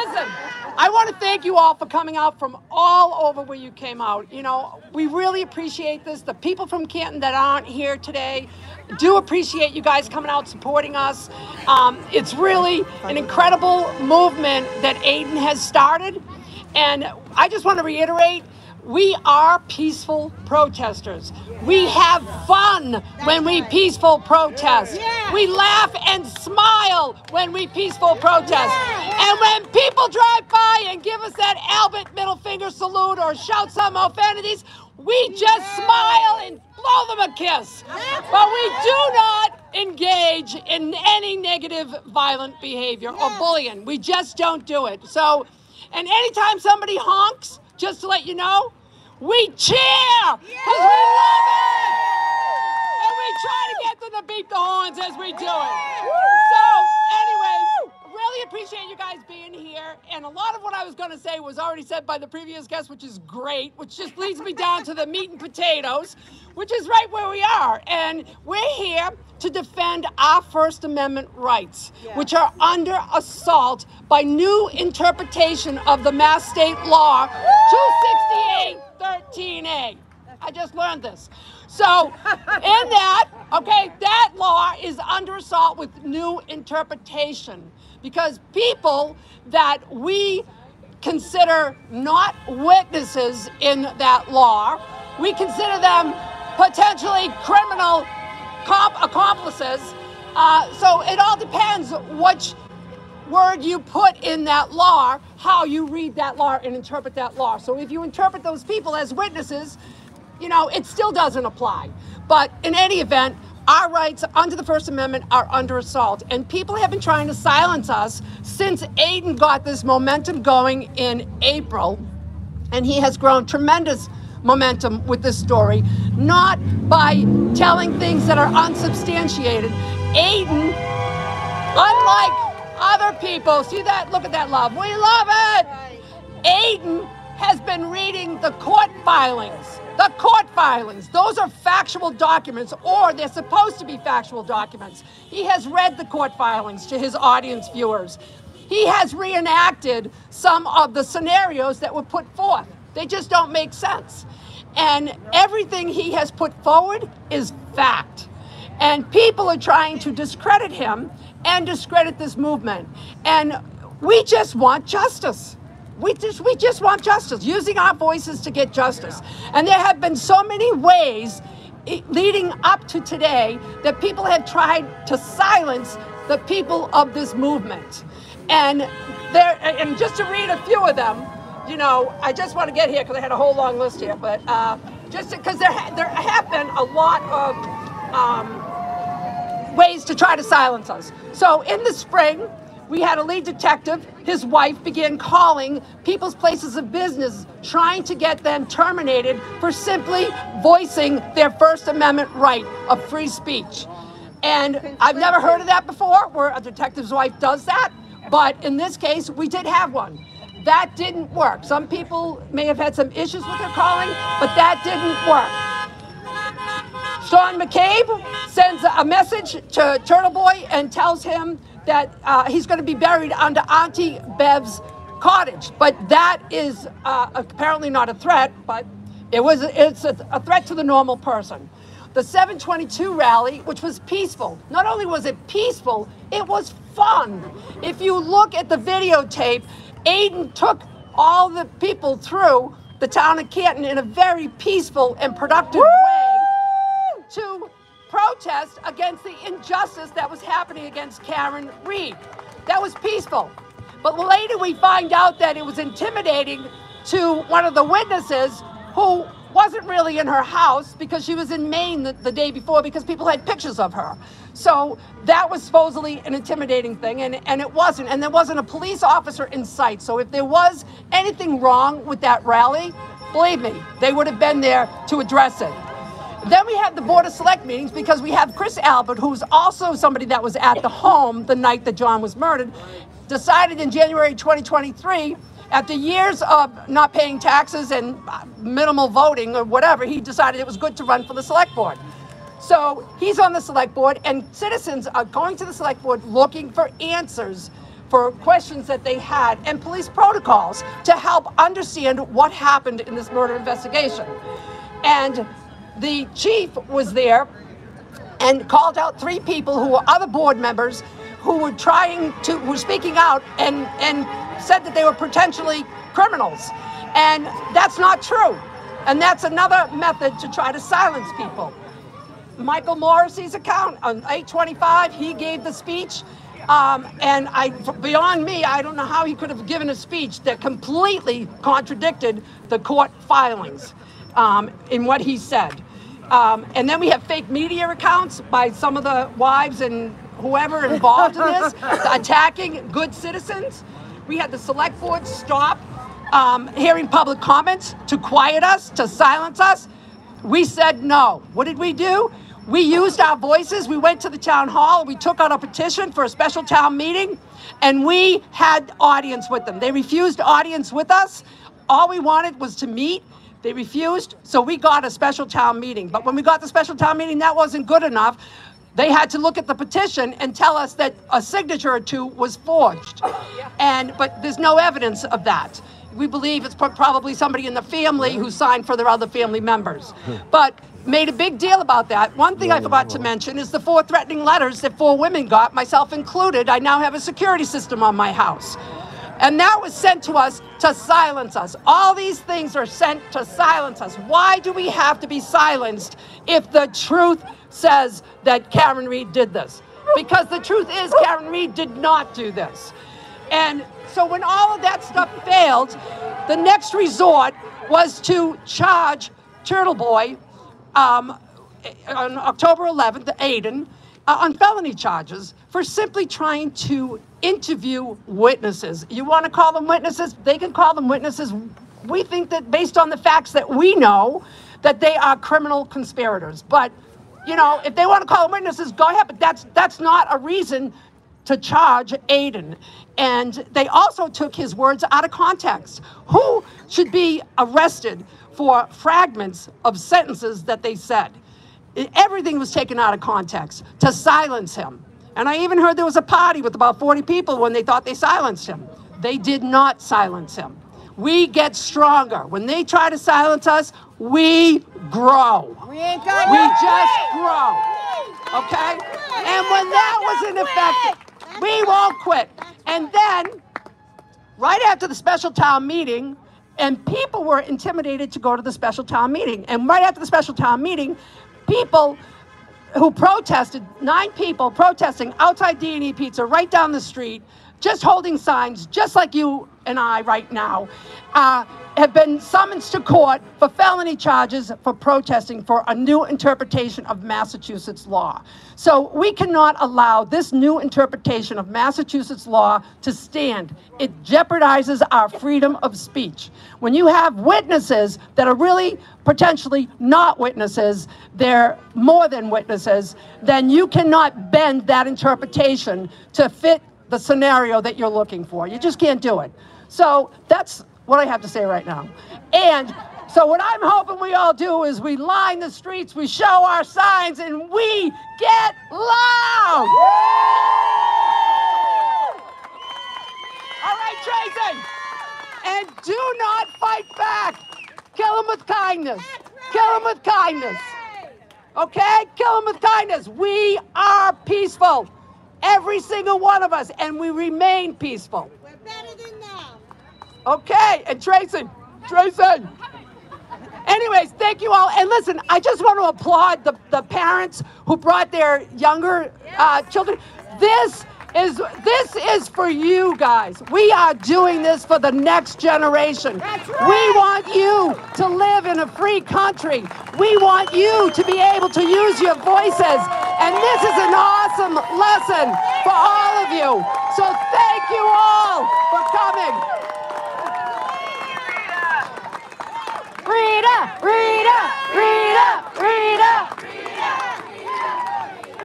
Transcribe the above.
Listen, I want to thank you all for coming out from all over where you came out. You know, we really appreciate this. The people from Canton that aren't here today do appreciate you guys coming out supporting us. It's really an incredible movement that Aiden has started. And I just want to reiterate, we are peaceful protesters. We have fun when we peaceful protest. We laugh and smile when we peaceful protest. And when people drive by and give us that Albert middle finger salute or shout some obscenities, we just smile and blow them a kiss. But we do not engage in any negative violent behavior or bullying. We just don't do it. So, and anytime somebody honks, just to let you know, we cheer because we love it. And we try to get them to beat the horns as we do it. So anyways, really appreciate you guys being here. And a lot of what I was going to say was already said by the previous guest, which is great, which just leads me down to the meat and potatoes, which is right where we are. And we're here to defend our First Amendment rights, which are under assault by new interpretation of the Mass State Law 268-13A. I just learned this. So in that, okay, that law is under assault with new interpretation because people that we consider not witnesses in that law, we consider them potentially criminal accomplices. So it all depends which word you put in that law, how you read that law and interpret that law. So if you interpret those people as witnesses, you know, it still doesn't apply. But in any event, our rights under the First Amendment are under assault. And people have been trying to silence us since Aiden got this momentum going in April. And he has grown tremendous momentum with this story, not by telling things that are unsubstantiated. Aiden, unlike other people, see that? Look at that love. We love it. Aiden has been reading the court filings. The court filings. Those are factual documents, or they're supposed to be factual documents. He has read the court filings to his audience viewers. He has reenacted some of the scenarios that were put forth. They just don't make sense. And everything he has put forward is fact. And people are trying to discredit him and discredit this movement. And we just want justice. We just want justice, using our voices to get justice. And there have been so many ways leading up to today that people have tried to silence the people of this movement. And just to read a few of them, you know, I just want to get here because I had a whole long list here, but just because there have been a lot of ways to try to silence us. So in the spring, we had a lead detective. His wife began calling people's places of business, trying to get them terminated for simply voicing their First Amendment right of free speech. And I've never heard of that before, where a detective's wife does that. But in this case, we did have one. That didn't work. Some people may have had some issues with her calling, but that didn't work. Sean McCabe sends a message to Turtle Boy and tells him that he's going to be buried under Auntie Bev's cottage. But that is apparently not a threat, but it's a threat to the normal person. The 722 rally, which was peaceful. Not only was it peaceful, it was fun. If you look at the videotape, Aiden took all the people through the town of Canton in a very peaceful and productive way to protest against the injustice that was happening against Karen Reed. That was peaceful. But later we find out that it was intimidating to one of the witnesses who wasn't really in her house because she was in Maine the day before because people had pictures of her. So that was supposedly an intimidating thing, and it wasn't. And there wasn't a police officer in sight. So if there was anything wrong with that rally, believe me, they would have been there to address it. Then we have the Board of Select meetings because we have Chris Albert, who's also somebody that was at the home the night that John was murdered, decided in January 2023, after years of not paying taxes and minimal voting or whatever, he decided it was good to run for the Select Board. So he's on the Select Board, and citizens are going to the Select Board looking for answers for questions that they had and police protocols to help understand what happened in this murder investigation. And the chief was there and called out 3 people who were other board members who were were speaking out and said that they were potentially criminals. And that's not true. And that's another method to try to silence people. Michael Morrissey's account on 8/25, he gave the speech. And beyond me, I don't know how he could have given a speech that completely contradicted the court filings in what he said. And then we have fake media accounts by some of the wives and whoever involved in this, attacking good citizens. We had the select board stop hearing public comments to quiet us, to silence us. We said no. What did we do? We used our voices. We went to the town hall. We took out a petition for a special town meeting, and we had audience with them. They refused audience with us. All we wanted was to meet. They refused, so we got a special town meeting. But when we got the special town meeting, that wasn't good enough. They had to look at the petition and tell us that a signature or 2 was forged. But there's no evidence of that. We believe it's probably somebody in the family who signed for their other family members. But made a big deal about that. One thing I forgot to mention is the 4 threatening letters that 4 women got, myself included. I now have a security system on my house. And that was sent to us to silence us. All these things are sent to silence us. Why do we have to be silenced if the truth says that Karen Reed did this? Because the truth is Karen Reed did not do this. And so when all of that stuff failed, the next resort was to charge Turtle Boy on October 11th, Aiden, on felony charges for simply trying to interview witnesses. You want to call them witnesses? They can call them witnesses. We think that based on the facts that we know, that they are criminal conspirators. But, you know, if they want to call them witnesses, go ahead. But that's not a reason to charge Aiden. And they also took his words out of context. Who should be arrested for fragments of sentences that they said? Everything was taken out of context to silence him. And I even heard there was a party with about 40 people when they thought they silenced him. They did not silence him. We get stronger. When they try to silence us, we grow. We just grow. Okay? And when that was ineffective, we won't quit. And then, right after the special town meeting, and people were intimidated to go to the special town meeting. And right after the special town meeting, people who protested, 9 people protesting outside D&E Pizza right down the street, just holding signs, just like you and I right now, have been summoned to court for felony charges for protesting for a new interpretation of Massachusetts law. So we cannot allow this new interpretation of Massachusetts law to stand. It jeopardizes our freedom of speech. When you have witnesses that are really potentially not witnesses, they're more than witnesses, then you cannot bend that interpretation to fit the scenario that you're looking for. You just can't do it. So that's what I have to say right now. And so what I'm hoping we all do is we line the streets, we show our signs, and we get loud. All right, Tracy. And do not fight back. Kill them with kindness. Kill them with kindness. Okay? Kill them with kindness. We are peaceful. Every single one of us. And we remain peaceful. We're better than that. Okay, and Tracy. Anyways, thank you all. And listen, I just want to applaud the parents who brought their younger children. This is for you guys. We are doing this for the next generation. That's right. We want you to live in a free country. We want you to be able to use your voices. And this is an awesome lesson for all of you. So thank you all for coming. Rita!